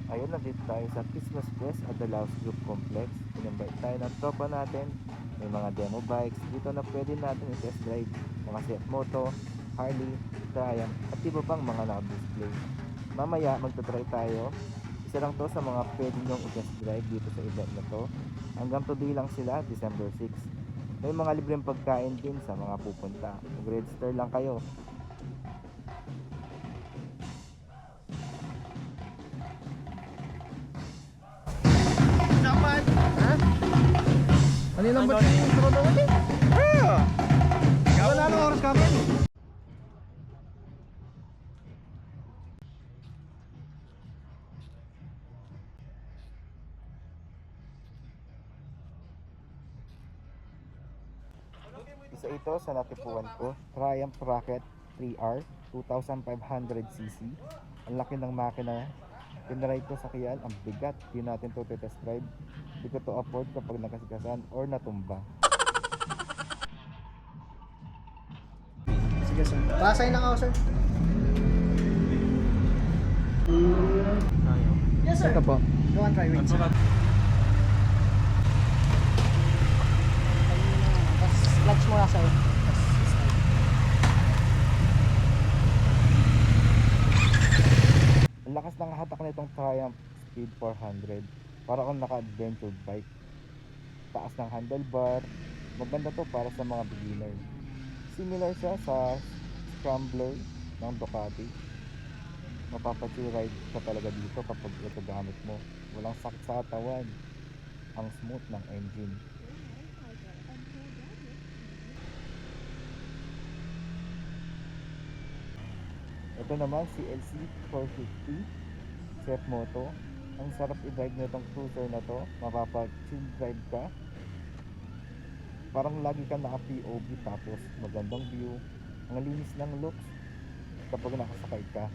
Ayun, nandito tayo sa Christmas Fest at the Laos Group Complex. In-invite tayo ng tropa natin. May mga demo bikes dito na pwede natin i-test drive. Mga CF Moto, Harley, Triumph at iba pang mga naka-display. Mamaya magta-try tayo. Isa lang to sa mga pwede nyong i-test drive dito sa event na to. Hanggang today lang sila, December 6. May mga libreng pagkain din sa mga pupunta. Mag-register lang kayo. Kanina ba yung tropa mo din? Wala nang oras kami. Isa ito sa natipuan ko, Triumph Rocket 3R 2500cc. Ang laki ng makina. Tinry ko sa kiyan, ang bigat. Di natin to test drive. Di ko to afford kapag nakasikasan or natumba. Sige sir. Pasay lang ako sir. Yes sir. Ito po. Go on try, wait sir. Tapos clutch mo na sir. Ang lakas ng hatak nitong Triumph Speed 400. Para akong naka-adventure bike. Taas ng handlebar. Maganda to para sa mga beginner. Similar siya sa Scrambler ng Ducati. Mapapachill ride ka talaga dito kapag ito gamit mo. Walang sakit sa katawan. Ang smooth ng engine. Ito naman si LC 450 CF Moto. Ang sarap i-drive nitong cruiser na to. Mapapag-chill drive ka. Parang lagi ka naka-POV tapos magandang view. Ang linis ng looks kapag nakasakay ka.